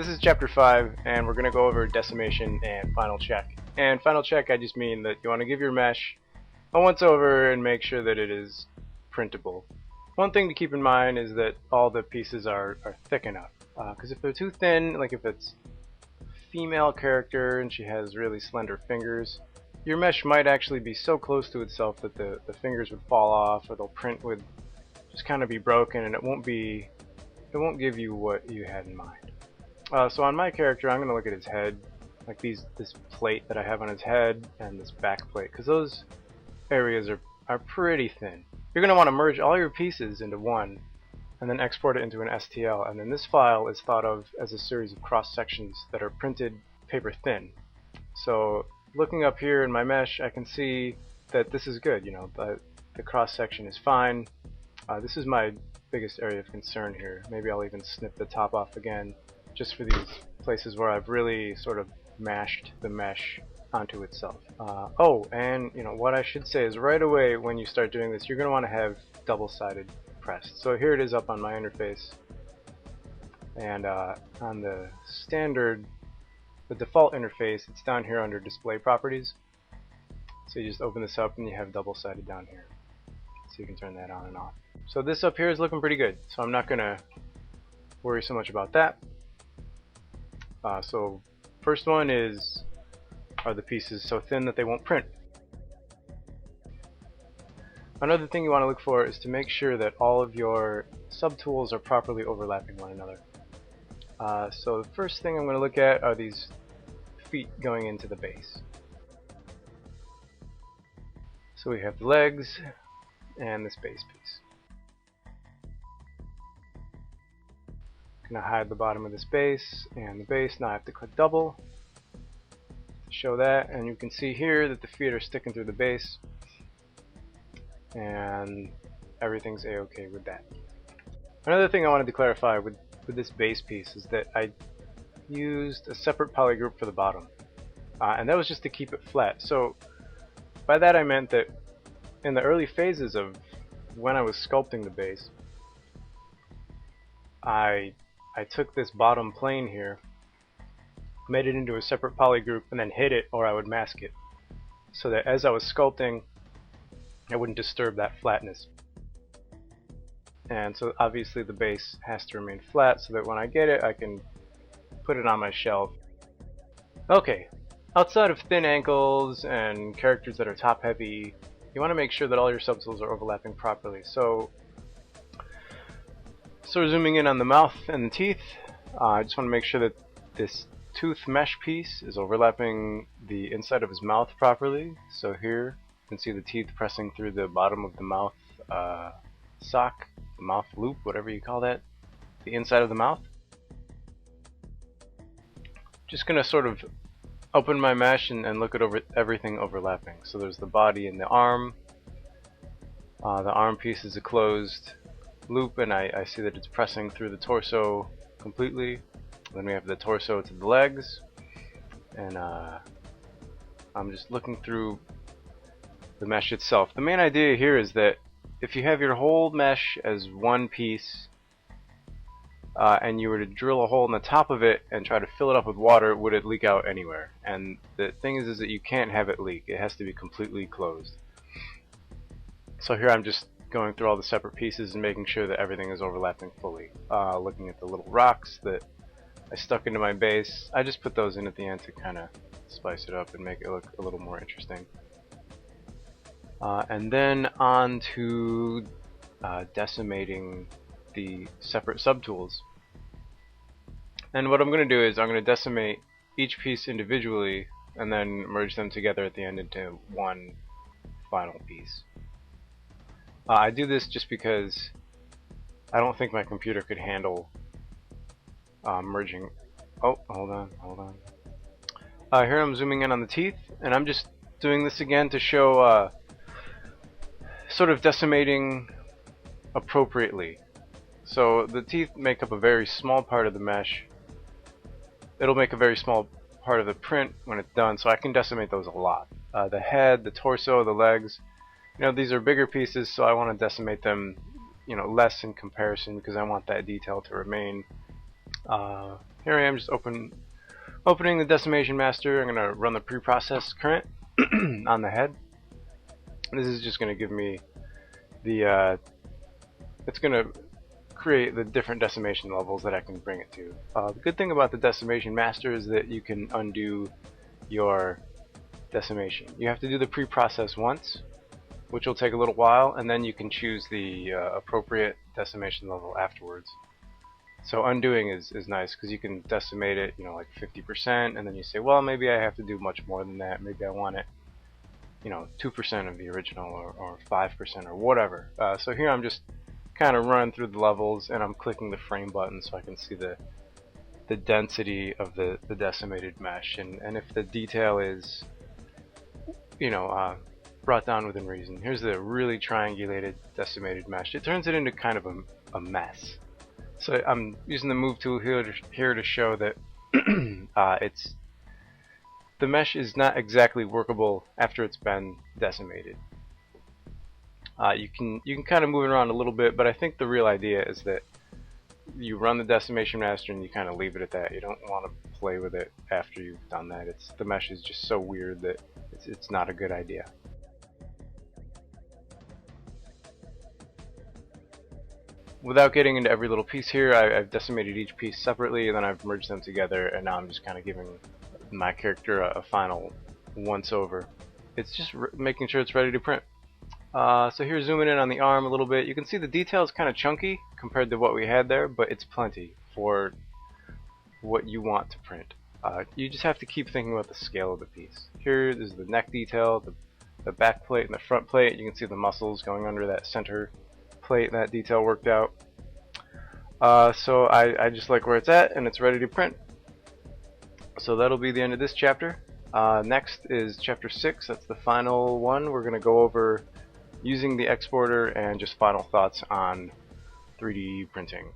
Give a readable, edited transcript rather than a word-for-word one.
this is chapter 5, and we're going to go over decimation and final check. And final check, I just mean that you want to give your mesh a once over and make sure that it is printable. One thing to keep in mind is that all the pieces are thick enough. Because if they're too thin, like if it's a female character and she has really slender fingers, your mesh might actually be so close to itself that the fingers would fall off, or the print would just kind of be broken, and it won't give you what you had in mind. So on my character, I'm going to look at his head, like this plate that I have on his head and this back plate, because those areas are pretty thin. You're going to want to merge all your pieces into one and then export it into an STL, and then this file is thought of as a series of cross sections that are printed paper thin. So looking up here in my mesh, I can see that this is good. You know, the cross section is fine. This is my biggest area of concern here. Maybe I'll even snip the top off again, just for these places where I've really sort of mashed the mesh onto itself. Oh, and you know what I should say is right away when you start doing this, you're going to want to have double-sided pressed. So here it is up on my interface, and on the default interface, it's down here under display properties. So you just open this up and you have double-sided down here. So you can turn that on and off. So this up here is looking pretty good, so I'm not going to worry so much about that. So first one is, are the pieces so thin that they won't print? Another thing you want to look for is to make sure that all of your subtools are properly overlapping one another. So the first thing I'm going to look at are these feet going into the base. So we have the legs and this base piece. Going to hide the bottom of this base and the base. Now I have to click double to show that, and you can see here that the feet are sticking through the base, and everything's a-okay with that. Another thing I wanted to clarify with this base piece is that I used a separate polygroup for the bottom, and that was just to keep it flat. So by that I meant that in the early phases of when I was sculpting the base, I took this bottom plane here, made it into a separate polygroup, and then hid it, or I would mask it, so that as I was sculpting I wouldn't disturb that flatness. And so obviously the base has to remain flat so that when I get it I can put it on my shelf. Okay, outside of thin ankles and characters that are top heavy, you want to make sure that all your subtools are overlapping properly. So zooming in on the mouth and the teeth, I just want to make sure that this tooth mesh piece is overlapping the inside of his mouth properly. So here you can see the teeth pressing through the bottom of the mouth sock, the mouth loop, whatever you call that, the inside of the mouth. Just going to sort of open my mesh and look at everything overlapping. So there's the body and the arm. The arm piece is a closed loop, and I see that it's pressing through the torso completely. Then we have the torso to the legs, and I'm just looking through the mesh itself. The main idea here is that if you have your whole mesh as one piece, and you were to drill a hole in the top of it and try to fill it up with water, would it leak out anywhere? And the thing is that you can't have it leak. It has to be completely closed. So here I'm just going through all the separate pieces and making sure that everything is overlapping fully. Looking at the little rocks that I stuck into my base, I just put those in at the end to kind of spice it up and make it look a little more interesting. And then on to decimating the separate subtools. And what I'm going to do is I'm going to decimate each piece individually and then merge them together at the end into one final piece. I do this just because I don't think my computer could handle merging. Oh, hold on. Here I'm zooming in on the teeth, and I'm just doing this again to show sort of decimating appropriately. So the teeth make up a very small part of the mesh. It'll make a very small part of the print when it's done, so I can decimate those a lot. The head, the torso, the legs, you know, these are bigger pieces, so I want to decimate them, you know, less in comparison because I want that detail to remain here I am just opening the decimation master. I'm going to run the preprocess current on the head. This is just going to give me the it's going to create the different decimation levels that I can bring it to. The good thing about the decimation master is that you can undo your decimation. You have to do the pre-process once, which will take a little while, and then you can choose the appropriate decimation level afterwards. So undoing is nice because you can decimate it, you know, like 50%, and then you say, well, maybe I have to do much more than that. Maybe I want it, you know, 2% of the original or 5% or whatever. So here I'm just kind of running through the levels, and I'm clicking the frame button so I can see the density of the decimated mesh, and if the detail is, you know, brought down within reason. Here's the really triangulated decimated mesh. It turns it into kind of a mess. So I'm using the move tool here to show that the mesh is not exactly workable after it's been decimated. You can kind of move it around a little bit, but I think the real idea is that you run the decimation master and you kind of leave it at that. You don't want to play with it after you've done that. The mesh is just so weird that it's not a good idea. Without getting into every little piece here, I've decimated each piece separately, and then I've merged them together, and now I'm just kind of giving my character a final once-over. It's just making sure it's ready to print. So here's zooming in on the arm a little bit. You can see the detail is kind of chunky compared to what we had there, but it's plenty for what you want to print. You just have to keep thinking about the scale of the piece. Here is the neck detail, the back plate and the front plate. You can see the muscles going under that center plate, that detail worked out. So I just like where it's at, and it's ready to print. So that'll be the end of this chapter. Next is chapter 6. That's the final one. We're going to go over using the exporter and just final thoughts on 3D printing.